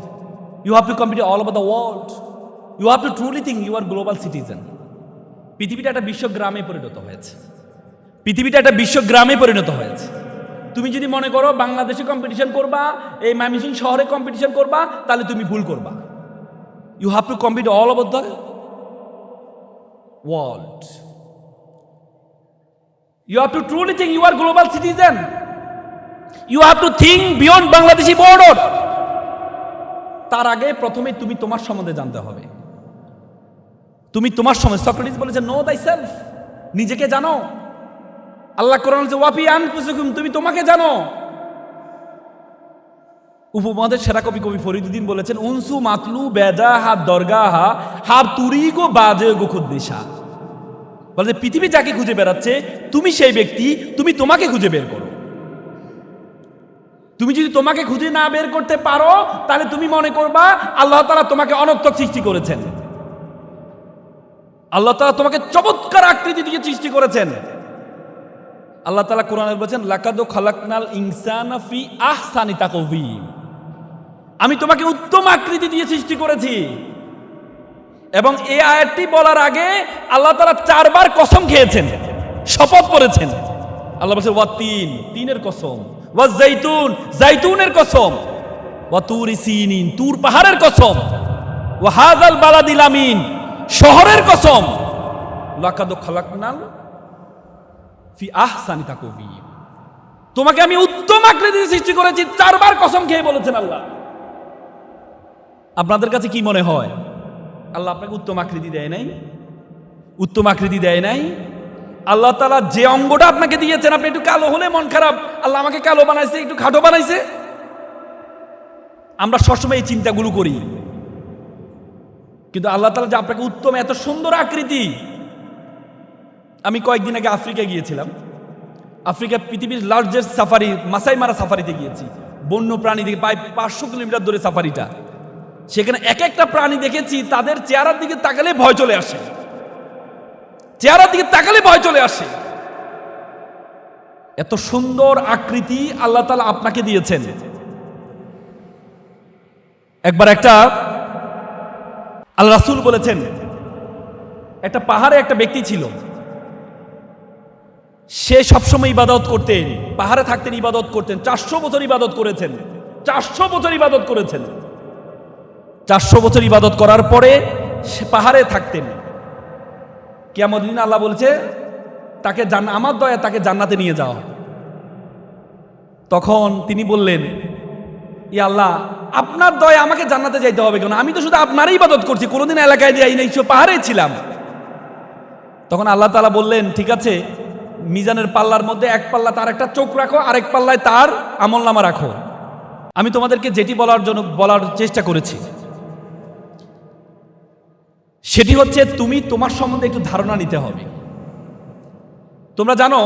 You have to compete all over the world. You have to truly think you are global citizen. পৃথিবীটা একটা বিশ্বগ্রামে পরিণত হয়েছে। তুমি যদি মনে করো বাংলাদেশে competition করবা, এই ময়মনসিংহ শহরে কম্পিটিশন করবা, তাহলে তুমি ভুল করবা। You have to compete all over the world. You have to truly think you are global citizen. You have to think beyond Bangladeshi border. তার আগে প্রথমে তুমি তোমার সম্বন্ধে জানতে হবে। তুমি তোমার সম্বন্ধে, সক্রেটিস বলেছে নো thyself. নিজেকে জানো? আল্লাহ কোরআন বলছে ওয়াফি আনফুসিকুম, তুমি তোমাকে জানো। উপমহাদেশের সেরা কবি ফরিদুদ্দীন বলেছেন উনসু মাতলু বেদা হাত দরগাহা হার তুরিগো বাজে গো খুদ্দিশা। বলে পৃথিবী যাকে খুঁজে বেড়াচ্ছে তুমি সেই ব্যক্তি, তুমি তোমাকে খুঁজে বের করো। তুমি যদি তোমাকে খুঁজে না বের করতে পারো তাহলে তুমি মনে করবা আল্লাহ তাআলা তোমাকে অনর্থক সৃষ্টি করেছেন, আল্লাহ তাআলা তোমাকে চমৎকার আকৃতি দিয়ে সৃষ্টি করেছেন। আল্লাহ তাআলা কোরআনে বলেছেন লাকাদ খালাকনাল ইনসানা ফি আহসানি তাকওয়িম, আমি তোমাকে উত্তম আকৃতি দিয়ে সৃষ্টি করেছি। এবং এই আয়াতটি বলার আগে আল্লাহ তাআলা 4 বার কসম খেয়েছেন, শপথ করেছেন। আল্লাহ বলেছেন ওয়াতিন, তিনের কসম, ওয়াজ জাইতুন, জাইতুনের কসম, ওয়া তুরি সিনিন, তুর পাহাড়ের কসম, ওয়া হাযাল বালাদিল আমিন, শহরের কসম। লাকাদ খালাকনাল ফি আহসানি তাকওয়িম, তোমাকে আমি উত্তম আকৃতিতে সৃষ্টি করেছি, 4 বার কসম খেয়ে বলেছেন আল্লাহ। আপনাদের কাছে কি মনে হয় আল্লাহ আপনাকে উত্তম আকৃতি দেয় নাই? উত্তম আকৃতি দেয় নাই? আল্লাহ তাআলা যে অঙ্গটা আপনাকে দিয়েছেন, আপনি একটু কালো হলে মন খারাপ, আল্লাহ আমাকে কালো বানাইছে, একটু খাটো বানাইছে। আমরা সবসময় এই চিন্তাগুলো করি, কিন্তু আল্লাহ তাআলা যে আপনাকে উত্তম, এত সুন্দর আকৃতি। আমি কয়েকদিন আগে আফ্রিকা গিয়েছিলাম। আফ্রিকা পৃথিবীর লার্জেস্ট সাফারি, মাসাই মারা সাফারিতে গিয়েছি। বন্য প্রাণী থেকে প্রায় 500 কিলোমিটার দূরে সাফারিটা। সেখানে এক একটা প্রাণী দেখেছি, তাদের চেহারার দিকে তাকালে ভয় চলে আসে, চেহারার দিকে তাকালে ভয় চলে আসে। এত সুন্দর আকৃতি আল্লাহ তাআলা আপনাকে দিয়েছেন। একবার একটা আল্লাহ রাসূল বলেছেন, একটা পাহাড়ে একটা ব্যক্তি ছিল, সে সবসময় ইবাদত করতেন, পাহাড়ে থাকতেন, ইবাদত করতেন। 400 বছর ইবাদত করেছেন, 400 বছর ইবাদত করেছেন। 400 বছর ইবাদত করার পরে সে পাহাড়ে থাকতেন। কিয়ামত দিন আল্লাহ বলছে তাকে আমার দয়া তাকে জান্নাতে নিয়ে যাও। তখন তিনি বললেন, ইয়া আল্লাহ, আপনার দয়া আমাকে জান্নাতে যাইতে হবে কেন? আমি তো শুধু আপনারই ইবাদত করছি, কোনোদিন এলাকায় যাই নাই, পাহাড়েই ছিলাম। তখন আল্লাহ তাআলা বললেন, ঠিক আছে, মিজানের পাল্লার মধ্যে এক পাল্লা তার একটা চোখ রাখো, আরেক পাল্লায় তার আমলনামা রাখো। আমি তোমাদেরকে যেটি বলার চেষ্টা করেছি সেটি হচ্ছে, তুমি তোমার সম্বন্ধে একটু ধারণা নিতে হবে। তোমরা জানো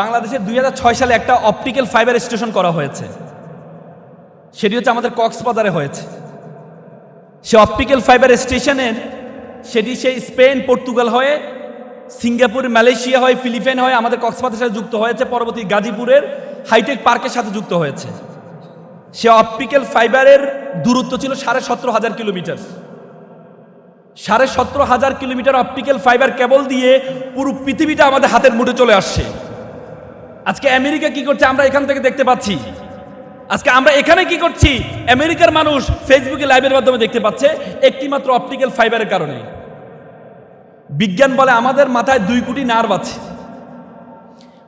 বাংলাদেশে 2006 সালে একটা অপটিক্যাল ফাইবার স্টেশন করা হয়েছে, সেটি হচ্ছে আমাদের কক্সবাজারে হয়েছে। সে অপটিক্যাল ফাইবার স্টেশনের সেটি সেই স্পেন, পর্তুগাল হয়ে সিঙ্গাপুর, মালয়েশিয়া হয়ে, ফিলিপাইন হয়ে আমাদের কক্সবাজারের সাথে যুক্ত হয়েছে, পরবর্তী গাজীপুরের হাইটেক পার্কের সাথে যুক্ত হয়েছে। সে অপটিক্যাল ফাইবারের দূরত্ব ছিল 17,500 kilometre. 17,500 kilometre optical fibre cable দিয়ে পুরো পৃথিবীটা আমাদের হাতের মুঠে চলে আসছে। আজকে আমেরিকা কি করছে আমরা এখান থেকে দেখতে পাচ্ছি। আজকে আমরা এখানে কি করছি, আমেরিকার মানুষ ফেসবুকে লাইভের মাধ্যমে দেখতে পাচ্ছে, একটি মাত্র অপটিক্যাল ফাইবারের কারণে। বিজ্ঞান বলে আমাদের মাথায় 2 কোটি নার্ভ আছে,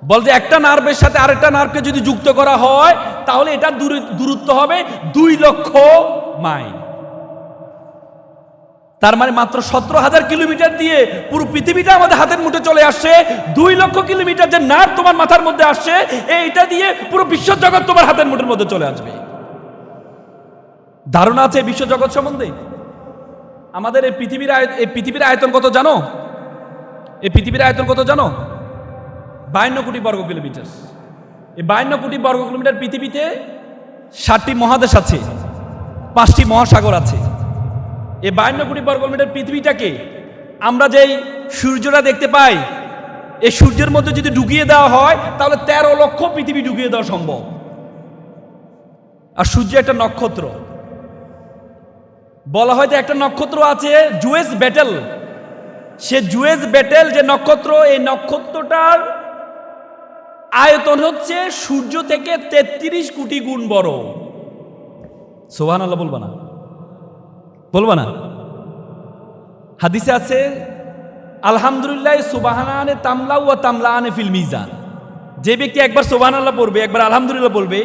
বল যে একটা নার্ভের সাথে আরেকটা নার্ভকে যদি যুক্ত করা হয় তাহলে এটা দূরত্ব হবে 2 লক্ষ মাইল। তার মানে মাত্র 17,000 কিলোমিটার দিয়ে পুরো পৃথিবীটা আমাদের হাতের মুঠে চলে আসছে। 2 লক্ষ কিলোমিটার যে নার্ভ তোমার মাথার মধ্যে আসছে, এইটা দিয়ে পুরো বিশ্বজগৎ তোমার হাতের মুঠের মধ্যে চলে আসবে। ধারণা আছে বিশ্বজগৎ সম্বন্ধে? আমাদের এই পৃথিবীর আয়তন কত জানো? এই পৃথিবীর আয়তন কত জানো? 52 কোটি বর্গ কিলোমিটার। এই 52 কোটি বর্গ কিলোমিটার পৃথিবীতে 7টি মহাদেশ আছে, 5টি মহাসাগর আছে। এই 52 কোটি বর্গ কিলোমিটার পৃথিবীটাকে আমরা যেই সূর্যটা দেখতে পাই, এই সূর্যের মধ্যে যদি ঢুকিয়ে দেওয়া হয় তাহলে 13 লক্ষ পৃথিবী ঢুকিয়ে দেওয়া সম্ভব। আর সূর্য একটা নক্ষত্র। বলা হয় যে একটা নক্ষত্র আছে জুয়েস ব্যাটেল। সে জুয়েস ব্যাটেল যে নক্ষত্র, এই নক্ষত্রটার আয়তন হচ্ছে সূর্য থেকে 33 কোটি গুণ বড়। সুবহানাল্লাহ বলবা না? বলবা না? হাদিসে আছে আলহামদুলিল্লাহ সুবহানানে তামলাউ ওয়া তামলানে ফিল মিজান। যে ব্যক্তি একবার সুবহানাল্লাহ পড়বে, একবার আলহামদুলিল্লাহ বলবে,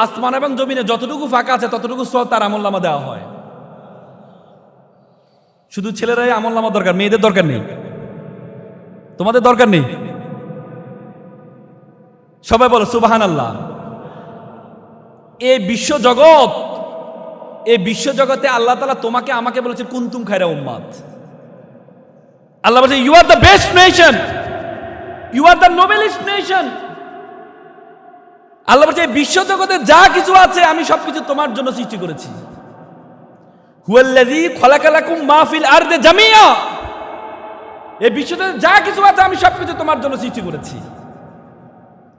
আসমান এবং জমিনে যতটুকু ফাঁকা আছে ততটুকু সওয়াব তার আমলনামা দেওয়া হয়। শুধু ছেলেরাই আমলনামা দরকার, মেয়েদের দরকার নেই। তোমাদের দরকার নেই? সবাই বলো সুবহানাল্লাহ। এই বিশ্বজগতে আল্লাহ তাআলা তোমাকে আমাকে বলেছে কুনতুম খায়রা উম্মাত। আল্লাহ বলছে you are the best nation, you are the noblest nation. Allah বলছে বিশ্বজগতে যা কিছু আছে আমি সবকিছু তোমার জন্য সৃষ্টি করেছি। হুয়াল্লাযী খালাকা লাকুম মা ফিল আরদি জামিয়া। এই বিশ্বজগতে যা কিছু আছে আমি সবকিছু তোমার জন্য সৃষ্টি করেছি।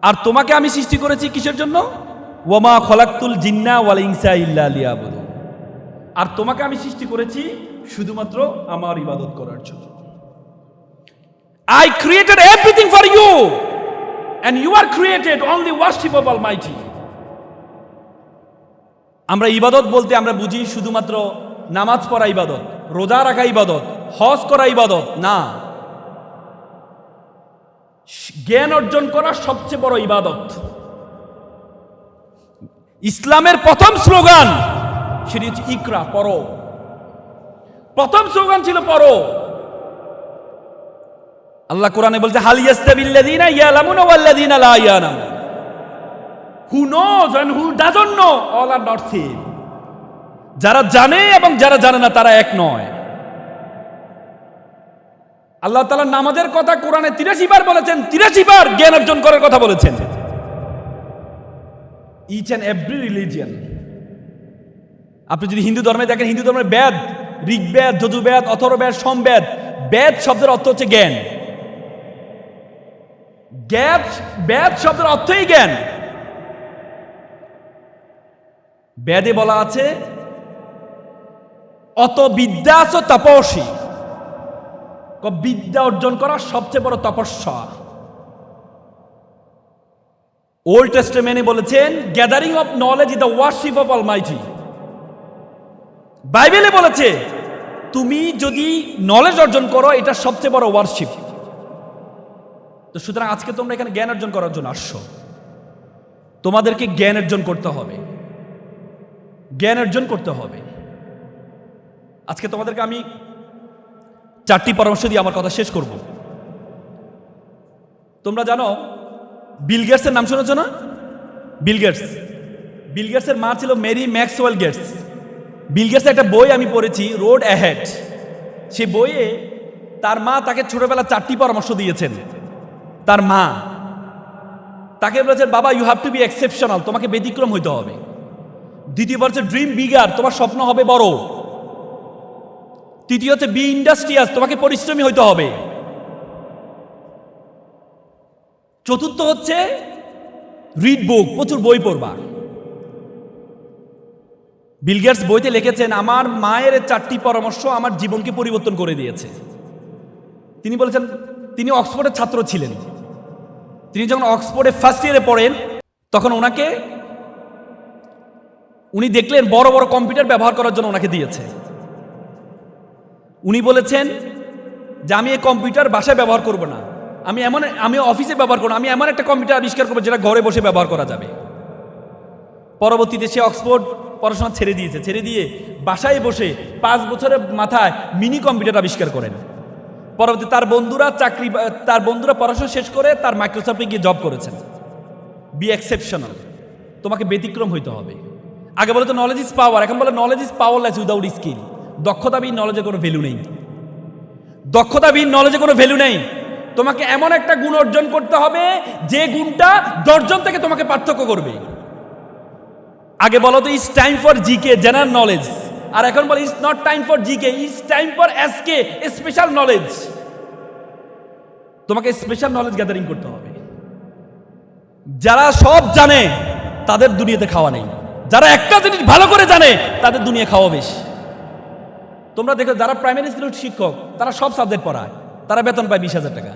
আর তোমাকে আমি সৃষ্টি করেছি কিসের জন্য? ওয়ামা খলাকতুল জিন্না ওয়াল ইনসা ইল্লা লিয়াবুদুন। আর তোমাকে আমি সৃষ্টি করেছি শুধুমাত্র আমার ইবাদত করার জন্য। I created everything for you and you are created only worship of Almighty. আমরা ইবাদত বলতে আমরা বুঝি শুধুমাত্র নামাজ পড়া ইবাদত, রোজা রাখা ইবাদত, হজ করা ইবাদত না। জ্ঞান অর্জন করা সবচেয়ে বড় ইবাদত। ইসলামের প্রথম স্লোগান সেটি হচ্ছে ইকরা, পড়ো। প্রথম স্লোগান ছিল পড়ো। আল্লাহ কোরআনে বলছে হাল ইয়াস্তাবিল্লাযীনা ইয়ালামুনা ওয়াল্লাযীনা লা ইয়ালামুন। Who knows and who doesn't know all are not same. যারা জানে এবং যারা জানে না তারা এক নয়। আল্লাহ তাআলা নামাজের কথা কোরআনে 83 বার বলেছেন, 83 বার জ্ঞান অর্জন করার কথা বলেছেন। ইচ অ্যান্ড এভরি রিলিজিয়ন, আপনি যদি হিন্দু ধর্মে দেখেন, হিন্দু ধর্মের বেদ, ঋগ্বেদ, যজুর্বেদ, অথর্ববেদ, সমবেদ, বেদ শব্দের অর্থ হচ্ছে জ্ঞান। বেদ শব্দের অর্থই জ্ঞান। বেদে বলা আছে অত বিদ্যাস তপস্বী, বিদ্যা অর্জন করা সবচেয়ে বড় তপস্যা। ওল্ড টেস্টামেন্টে বলেছেন gathering of knowledge is the worship of Almighty. বাইবেলে বলেছে তুমি যদি নলেজ অর্জন করো এটা সবচেয়ে বড় ওয়ার্শিপ। তো সুতরাং আজকে তোমরা এখানে জ্ঞান অর্জন করার জন্য আসছো। তোমাদেরকে জ্ঞান অর্জন করতে হবে, জ্ঞান অর্জন করতে হবে। আজকে তোমাদেরকে আমি 4টি পরামর্শ দিয়ে আমার কথা শেষ করব। তোমরা জানো বিল গেটসের নাম শুনেছ না? বিল গেটসের মা ছিল মেরি ম্যাক্সওয়েল গেটস। বিল গেটসের একটা বই আমি পড়েছি, রোড অ্যাহেড। সেই বইয়ে তার মা তাকে ছোটবেলা 4টি পরামর্শ দিয়েছেন। তার মা তাকে বলেছেন বাবা you have to be exceptional, তোমাকে ব্যতিক্রম হইতে হবে। দ্বিতীয় হচ্ছে ড্রিম বিগার, তোমার স্বপ্ন হবে বড়। তৃতীয় হচ্ছে বি ইন্ডাস্ট্রিয়াস, তোমাকে পরিশ্রমী হইতে হবে। চতুর্থ হচ্ছে রিড বুক, প্রচুর বই পড়বা। বিল গেটস বইতে লিখেছেন আমার মায়ের 4টি পরামর্শ আমার জীবনকে পরিবর্তন করে দিয়েছে। তিনি বলেছেন তিনি অক্সফোর্ডের ছাত্র ছিলেন। তিনি যখন অক্সফোর্ডে ফার্স্ট ইয়ারে পড়েন তখন উনি দেখলেন বড় বড় কম্পিউটার ব্যবহার করার জন্য ওনাকে দিয়েছে। উনি বলেছেন যে আমি এই কম্পিউটার বাসায় ব্যবহার করব না, আমি অফিসে ব্যবহার করব, আমি এমন একটা কম্পিউটার আবিষ্কার করবো যেটা ঘরে বসে ব্যবহার করা যাবে। পরবর্তীতে সে অক্সফোর্ড পড়াশোনা ছেড়ে দিয়ে বাসায় বসে 5 বছরের মাথায় মিনি কম্পিউটার আবিষ্কার করেন। পরবর্তী তার বন্ধুরা পড়াশোনা শেষ করে তার মাইক্রোসফটে গিয়ে জব করেছেন। বি এক্সেপশনাল, তোমাকে ব্যতিক্রম হইতে হবে। আগে বলে তো নলেজ ইজ পাওয়ার, এখন বলে knowledge is powerless without skill. দক্ষতাবিহীন নলেজে কোনো ভ্যালু নেই। দক্ষতাবিহীন নলেজে কোনো ভ্যালু নেই। তোমাকে এমন একটা গুণ অর্জন করতে হবে যে গুণটা 10 জন থেকে তোমাকে পার্থক্য করবে। আগে বলো তো it's time for GK, general knowledge, আর এখন বলে it's not time for GK, it's time for SK, special knowledge. তোমাকে স্পেশাল নলেজ গ্যাদারিং করতে হবে। যারা সব জানে তাদের দুনিয়াতে খাওয়া নেই, যারা একটা জিনিস ভালো করে জানে তাদের দুনিয়া খাওয়া বেশি। তোমরা দেখো যারা প্রাইমারি স্কুলের শিক্ষক তারা সব সাবজেক্ট পড়ায়, তারা বেতন পায় 20,000 টাকা।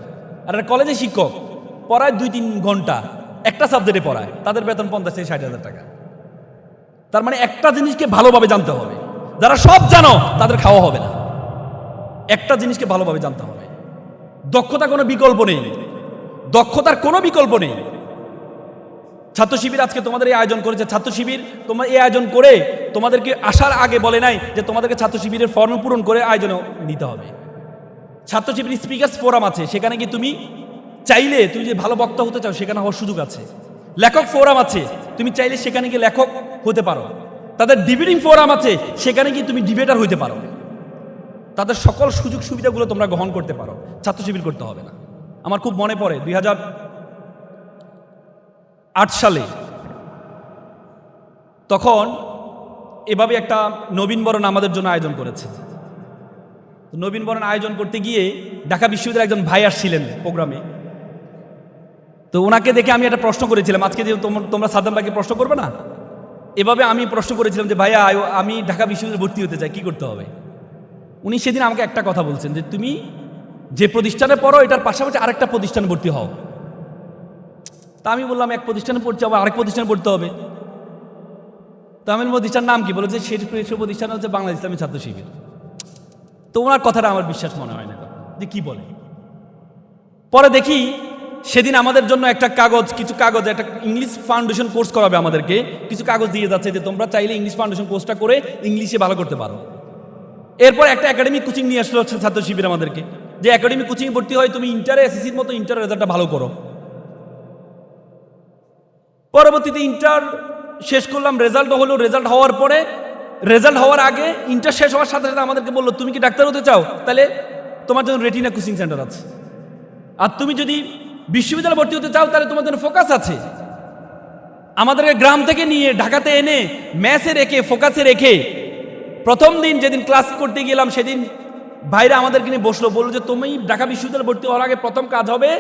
আর কলেজে শিক্ষক পড়ায় 2-3 ঘন্টা একটা সাবজেক্টে পড়ায়, তাদের বেতন 50,000-60,000 টাকা। তার মানে একটা জিনিসকে ভালোভাবে জানতে হবে। যারা সব জানো তাদের খাওয়া হবে না। একটা জিনিসকে ভালোভাবে জানতে হবে। দক্ষতা কোনো বিকল্প নেই, দক্ষতার কোনো বিকল্প নেই। ছাত্র শিবির আজকে তোমাদের এই আয়োজন করেছে। ছাত্র শিবির তোমার এই আয়োজন করে তোমাদেরকে আসার আগে বলে নাই যে তোমাদেরকে ছাত্র শিবিরের ফর্ম পূরণ করে আয়োজনে নিতে হবে। ছাত্র শিবির স্পিকার্স ফোরাম আছে, সেখানে কি তুমি চাইলে তুমি যে ভালো বক্তা হতে চাও সেখানে হওয়ার সুযোগ আছে। লেখক ফোরাম আছে, তুমি চাইলে সেখানে গিয়ে লেখক হতে পারো। তাদের ডিবেটিং ফোরাম আছে, সেখানে গিয়ে তুমি ডিবেটার হতে পারো। তাদের সকল সুযোগ সুবিধাগুলো তোমরা গ্রহণ করতে পারো, ছাত্র শিবির করতে হবে না। আমার খুব মনে পড়ে 2008 সালে, তখন এভাবে একটা নবীনবরণ আমাদের জন্য আয়োজন করেছে। নবীনবরণ আয়োজন করতে গিয়ে ঢাকা বিশ্ববিদ্যালয়ের একজন ভাই আসছিলেন প্রোগ্রামে। তো ওনাকে দেখে আমি একটা প্রশ্ন করেছিলাম, আজকে যে তোমরা সাদ্দাম ভাইকে প্রশ্ন করবে না, এভাবে আমি প্রশ্ন করেছিলাম যে ভাইয়া আমি ঢাকা বিশ্ববিদ্যালয়ে ভর্তি হতে চাই, কি করতে হবে? উনি সেদিন আমাকে একটা কথা বলছেন যে তুমি যে প্রতিষ্ঠানে পড়ো এটার পাশাপাশি আরেকটা প্রতিষ্ঠানে ভর্তি হও। তা আমি বললাম এক প্রতিষ্ঠানে পড়ছি, আবার আরেক প্রতিষ্ঠানে পড়তে হবে। তো আমি প্রতিষ্ঠান নাম কি? বলে যে সেই প্রতিষ্ঠান হচ্ছে বাংলাদেশ ইসলামী ছাত্র শিবির। তো ওনার কথাটা আমার বিশ্বাস মনে হয় না যে কি বলে। পরে দেখি সেদিন আমাদের জন্য একটা কিছু কাগজ, একটা ইংলিশ ফাউন্ডেশন কোর্স করাবে আমাদেরকে, কিছু কাগজ দিয়ে যাচ্ছে যে তোমরা চাইলে ইংলিশ ফাউন্ডেশন কোর্সটা করে ইংলিশে ভালো করতে পারো। এরপর একটা একাডেমিক কোচিং নিয়ে আসলো ছাত্র শিবির আমাদেরকে, যে একাডেমিক কোচিং ভর্তি হয় তুমি ইন্টারে এসএসসির মতো ইন্টার রেজাল্টটা ভালো করো। পরবর্তীতে ইন্টার শেষ করলাম, রেজাল্ট হলো। রেজাল্ট হওয়ার আগে ইন্টার শেষ হওয়ার সাথে সাথে আমাদেরকে বললো তুমি কি ডাক্তার হতে চাও, তাহলে তোমার জন্য রেটিনা কোচিং সেন্টার আছে। আর তুমি যদি বিশ্ববিদ্যালয়ে ভর্তি হতে চাও তাহলে তোমার জন্য ফোকাস আছে। আমাদেরকে গ্রাম থেকে নিয়ে ঢাকাতে এনে ম্যাথে রেখে ফোকাসে রেখে প্রথম দিন যেদিন ক্লাস করতে গেলাম সেদিন ভাইরা আমাদেরকে নিয়ে বসলো, বললো যে তুমি ঢাকা বিশ্ববিদ্যালয়ে ভর্তি হওয়ার আগে প্রথম কাজ হবে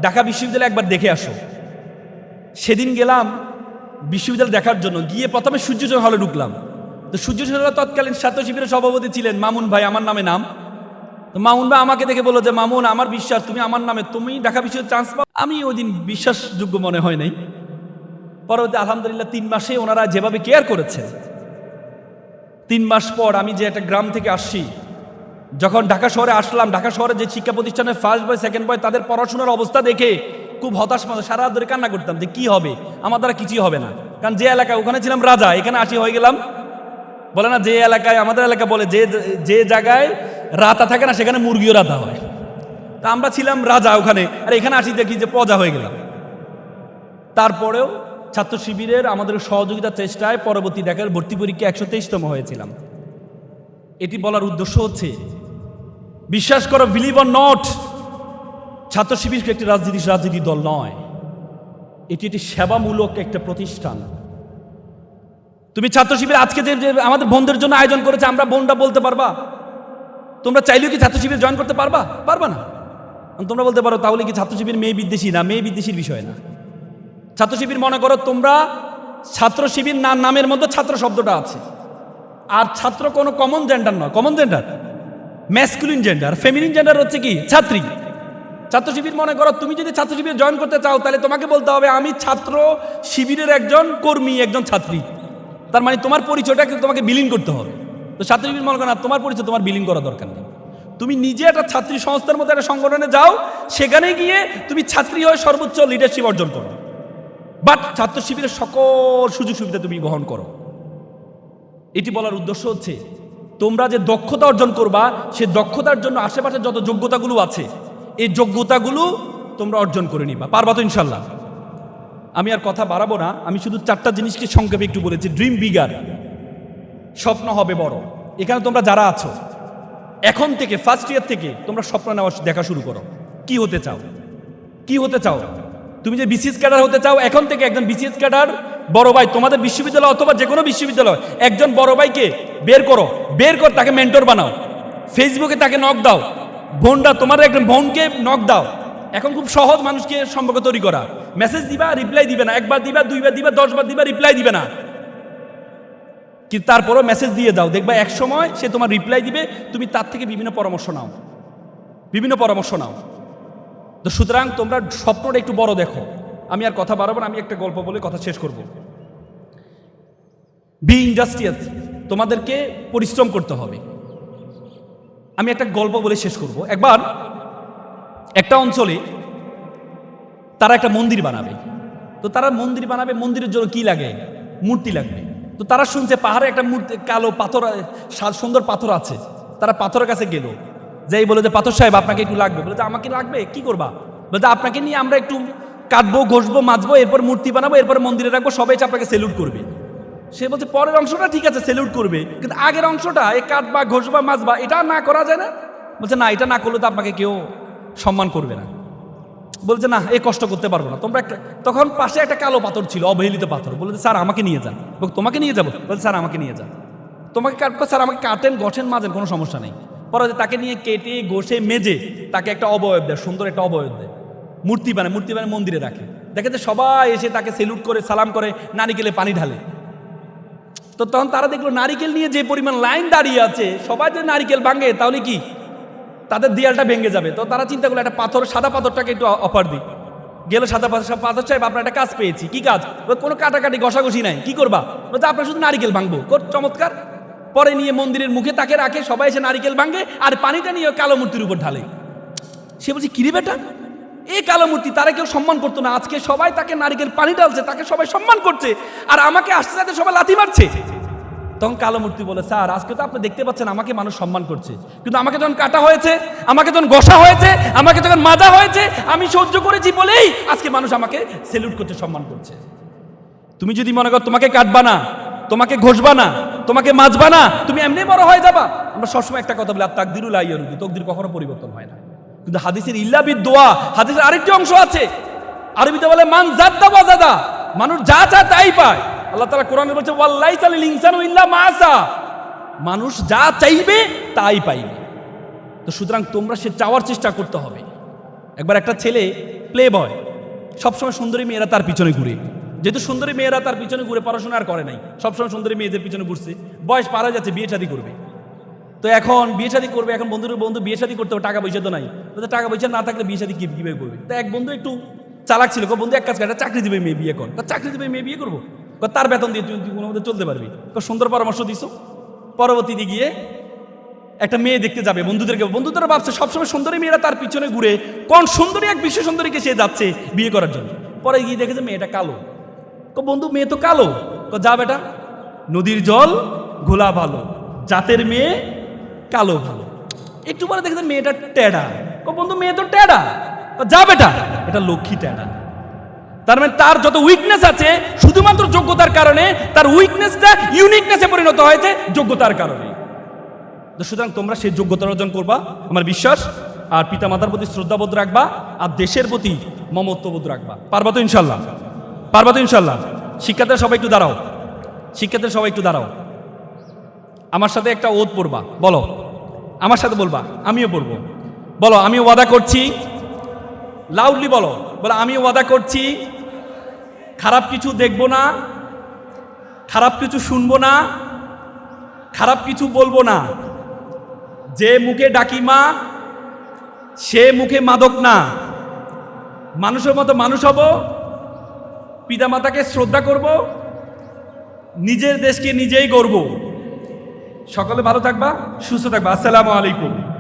ঢাকা বিশ্ববিদ্যালয়ে একবার দেখে আসো। সেদিন গেলাম বিশ্ববিদ্যালয় দেখার জন্য, গিয়ে প্রথমে সূর্যচন্দ্র হলে ঢুকলাম। তো সূর্যচন্দ্র তৎকালীন ছাত্র শিবিরের সভাপতি ছিলেন মামুন ভাই, আমার নামে নাম। তো মামুন ভাই আমাকে দেখে বললো যে মামুন, আমার বিশ্বাস তুমি আমার নামে, তুমি ঢাকা বিশ্ববিদ্যালয়ে চান্স পাও। আমি ওই দিন বিশ্বাসযোগ্য মনে হয় নাই। পরবর্তী আলহামদুলিল্লাহ 3 মাসে ওনারা যেভাবে কেয়ার করেছে, 3 মাস পর আমি যে একটা গ্রাম থেকে আসছি, যখন ঢাকা শহরে আসলাম, ঢাকা শহরে যে শিক্ষা প্রতিষ্ঠানে ফার্স্ট বয় সেকেন্ড বয় তাদের পড়াশোনার অবস্থা দেখে খুব হতাশ, সারা ধরে কান্না করতাম যে কি হবে, আমার দ্বারা কিছুই হবে না। কারণ যে এলাকায় ওখানে ছিলাম রাজা, এখানে আসি হয়ে গেলাম বলে না, যে এলাকায় আমাদের এলাকা বলে যে জায়গায় রাতা থাকে না সেখানে মুরগিও রাতা হয়। তা আমরা ছিলাম রাজা ওখানে, আর এখানে আসি দেখি যে প্রজা হয়ে গেলাম। তারপরেও ছাত্র শিবিরের আমাদের সহযোগিতার চেষ্টায় পরবর্তী দেখার ভর্তি পরীক্ষা 123তম হয়েছিলাম। এটি বলার উদ্দেশ্য হচ্ছে, বিশ্বাস করো, বিলিভ অর নট, ছাত্র শিবির একটি রাজনীতি দল নয়, এটি একটি সেবামূলক একটা প্রতিষ্ঠান। তুমি ছাত্র শিবির আজকে যে আমাদের বোনদের জন্য আয়োজন করেছে, আমরা বোনটা বলতে পারবা তোমরা চাইলেও কি ছাত্র শিবির জয়েন করতে পারবা না? তোমরা বলতে পারো তাহলে কি ছাত্র শিবির মেয়ে বিদ্বেষী? না, মেয়ে বিদ্বেষীর বিষয় না। ছাত্র শিবির মনে করো তোমরা ছাত্র শিবির নামের মধ্যে ছাত্র শব্দটা আছে, আর ছাত্র কোনো কমন জেন্ডার নয়। Common gender masculine gender, feminine gender হচ্ছে কি ছাত্রী। ছাত্র শিবির মনে করো তুমি যদি ছাত্র শিবির জয়েন করতে চাও তাহলে তোমাকে বলতে হবে আমি ছাত্র শিবিরের একজন কর্মী, একজন ছাত্রী। তার মানে তোমার পরিচয়টা কিন্তু তোমাকে বিলীন করতে হবে। তো ছাত্র শিবির মনে করো না, তোমার পরিচয় তোমার বিলীন করা দরকার নেই। তুমি নিজে একটা ছাত্রী সংস্থার মধ্যে একটা সংগঠনে যাও, সেখানে গিয়ে তুমি ছাত্রী হয়ে সর্বোচ্চ লিডারশিপ অর্জন করো, বাট ছাত্র শিবিরের সকল সুযোগ সুবিধা তুমি গ্রহণ করো। এটি বলার উদ্দেশ্য হচ্ছে, তোমরা যে দক্ষতা অর্জন করবা সেই দক্ষতার জন্য আশেপাশে যত যোগ্যতাগুলো আছে এই যোগ্যতাগুলো তোমরা অর্জন করে নিবা। পারবা তো ইনশাল্লাহ? আমি আর কথা বাড়াবো না, আমি শুধু 4টা জিনিসকে সংক্ষেপে একটু বলেছি। ড্রিম বিগার, স্বপ্ন হবে বড়। এখানে তোমরা যারা আছো এখন থেকে ফার্স্ট ইয়ার থেকে তোমরা স্বপ্ন নেওয়া দেখা শুরু করো। কি হতে চাও? তুমি যে বিসিএস ক্যাডার হতে চাও, এখন থেকে একজন বিসিএস ক্যাডার বড় ভাই তোমাদের বিশ্ববিদ্যালয় অথবা যে কোনো বিশ্ববিদ্যালয় একজন বড় ভাইকে বের কর, তাকে মেন্টর বানাও, ফেসবুকে তাকে নক দাও। বোনরা তোমার একজন বোনকে নক দাও। এখন খুব সহজ মানুষকে সম্পর্ক তৈরি করা। মেসেজ দিবা, রিপ্লাই দিবে না, একবার দিবা, 2বার দিবা, 10বার দিবা, রিপ্লাই দিবে না, কিন্তু তারপরও মেসেজ দিয়ে দাও, দেখবা এক সময় সে তোমার রিপ্লাই দিবে, তুমি তার থেকে বিভিন্ন পরামর্শ নাও। তো সুতরাং তোমরা স্বপ্নটা একটু বড় দেখো। আমি আর কথা বাড়াবো না, আমি একটা গল্প বলে কথা শেষ করব। বি ইন্ডাস্ট্রিয়াস, তোমাদেরকে পরিশ্রম করতে হবে। আমি একটা গল্প বলে শেষ করব। একবার একটা অঞ্চলে তারা একটা মন্দির বানাবে। তো তারা মন্দির বানাবে, মন্দিরের জন্য কি লাগে? মূর্তি লাগবে। তো তারা শুনছে পাহাড়ে একটা মূর্তি, কালো পাথর, সুন্দর পাথর আছে। তারা পাথরের কাছে গেল, যেই বলে যে পাথর সাহেব আপনাকে একটু লাগবে, বলে যে আমাকে লাগবে কি করবা, বলে যে আপনাকে নিয়ে আমরা একটু কাটবো, ঘষবো, মাজবো, এরপর মূর্তি বানাবো, এরপর মন্দিরে রাখবো, সবাই এসে আপনাকে সেলুট করবে। সে বলছে পরের অংশটা ঠিক আছে সেলুট করবে, কিন্তু আগের অংশটা এই কাটবা, ঘষবা, মাজবা, এটা না করা যায় না? বলছে না, এটা না করলে তো আপনাকে কেউ সম্মান করবে না। বলছে না, এই কষ্ট করতে পারবো না তোমরা। তখন পাশে একটা কালো পাথর ছিল, অবহেলিত পাথর। বলছে স্যার আমাকে নিয়ে যান। তোমাকে নিয়ে যাবো? বলছে স্যার আমাকে নিয়ে যান। তোমাকে কাটবো স্যার, আমাকে কাটেন, গঠেন, মাজেন, কোনো সমস্যা নেই। পরে তাকে নিয়ে কেটে ঘষে মেজে তাকে একটা অবয়ব দেয়, সুন্দর একটা অবয়ব দেয়, মূর্তি বানায় মন্দিরে রাখে। দেখে যে সবাই এসে তাকে সেলুট করে, সালাম করে, নারিকেলে পানি ঢালে। তো তখন তারা দেখলো নারিকেল নিয়ে যে পরিমাণ লাইন দাঁড়িয়ে আছে, সবাই যদি নারিকেল ভাঙে তাহলে কি তাদের দেয়ালটা ভেঙে যাবে। তো তারা চিন্তা করলো একটা পাথর, সাদা পাথরটাকে একটু অফার দিই। গেল সাদা পাথর সাহেব আপনার একটা কাজ পেয়েছি। কি কাজ? কোনো কাটাকাটি ঘষাঘষি নাই, কি করবা? বলতে আপনার শুধু নারিকেল ভাঙবো। চমৎকার। পরে নিয়ে মন্দিরের মুখে তাকে রাখে, সবাই এসে নারিকেল ভাঙে আর পানিটা নিয়ে কালো মূর্তির উপর ঢালে। সে বলছে কিরে বেটা, এই কালো মূর্তি তারা কেউ সম্মান করতো না, আজকে সবাই তাকে নারিকেল পানি ঢালছে, তাকে সবাই সম্মান করছে, আর আমাকে আসতে যাতে সবাই লাথি মারছে। তখন কালো মূর্তি বলে স্যার আজকে তো আপনি দেখতে পাচ্ছেন আমাকে মানুষ সম্মান করছে, কিন্তু আমাকে যখন কাটা হয়েছে, আমাকে যখন ঘষা হয়েছে, আমাকে যখন মাজা হয়েছে, আমি সহ্য করেছি বলেই আজকে মানুষ আমাকে সেলুট করছে, সম্মান করছে। তুমি যদি মনে করো তোমাকে কাটবা না, তোমাকে ঘষবা না, তোমাকে মাজবা না, তুমি এমনি বড় হয়ে যাবা। আমরা সবসময় একটা কথা বলি, আর তাকদিরুল আইয়ারুদি, তকদির কখনো পরিবর্তন হয় না। কিন্তু হাদিসের ইল্লা বিদ-দুআ, হাদিসের আরেকটি অংশ আছে, আরবিতে বলে মান জাদ্দা ওয়াজাদা, মানুষ যা চায় তাই পায়। আল্লাহ তাআলা কোরআনে বলছে ওয়াল্লাইসা লিল ইনসানু ইল্লা মা আসা, মানুষ যা চাইবে তাই পাইবে। তো সুতরাং তোমরা সে চাওয়ার চেষ্টা করতে হবে। একবার একটা ছেলে প্লে বয়, সবসময় সুন্দরী মেয়েরা তার পিছনে ঘুরে, যেহেতু সুন্দরী মেয়েরা তার পিছনে ঘুরে, পড়াশোনা আর করে নাই, সবসময় সুন্দরী মেয়েদের পিছনে ঘুরছে, বয়স পার হয়ে যাচ্ছে, বিয়ে শাদী করবে। তো এখন বিয়ে শাদী করবে, এখন বন্ধু বিয়ে শাদী করতে হবে, টাকা পয়সা তো নাই। বলতে টাকা পয়সা না থাকলে বিয়ে শাদী কিভাবে করবে? তো এক বন্ধু একটু চালাক ছিল, বন্ধু এক কাজ করে, চাকরিজীবী মেয়ে বিয়ে কর। চাকরিজীবী মেয়ে বিয়ে করবো, তার বেতন দিয়ে তুই কোনো মধ্যে চলতে পারবি। সুন্দর পরামর্শ দিস। পরবর্তীতে গিয়ে একটা মেয়ে দেখতে যাবে, বন্ধুদেরও ভাবছে সবসময় সুন্দরী মেয়েরা তার পিছনে ঘুরে, কোন সুন্দরী এক বিশ্ব সুন্দরীকে সে যাচ্ছে বিয়ে করার জন্য। পরে গিয়ে দেখেছে মেয়েটা কালো। বন্ধু মেয়ে তো কালো। যা বেটা, নদীর জল ঘোলা ভালো, জাতের মেয়ে কালো ভালো। একটু পরে দেখেছে মেয়েটা টেডা। বন্ধু মেয়ে তো টেডা। যা বেটা, এটা লক্ষ্মী টেডা। তার মানে তার যত উইকনেস আছে, শুধুমাত্র যোগ্যতার কারণে তার উইকনেসটা ইউনিকনেসে পরিণত হয়েছে যোগ্যতার কারণে। সুতরাং তোমরা সেই যোগ্যতা অর্জন করবা, আমার বিশ্বাস। আর পিতা মাতার প্রতি শ্রদ্ধাবোধ রাখবা, আর দেশের প্রতি মমত্ববোধ রাখবা। পারবা তো ইনশাল্লাহ? পারবা তো ইনশাল্লাহ? শিক্ষার্থীরা সবাই একটু দাঁড়াও, শিক্ষার্থীরা সবাই একটু দাঁড়াও। আমার সাথে একটা ওদ পড়বা, বলো আমার সাথে, বলবা আমিও পড়বো। বলো আমি ওয়াদা করছি, লাউডলি বলো, বলো আমি ওয়াদা করছি খারাপ কিছু দেখবো না, খারাপ কিছু শুনবো না, খারাপ কিছু বলবো না। যে মুখে ডাকি মা, সে মুখে মাদক না। মানুষের মতো মানুষ হব, পিতামাতাকে শ্রদ্ধা করব, নিজের দেশকে নিজেই গড়ব। সকলে ভালো থাকবা, সুস্থ থাকবা। আসসালামু আলাইকুম।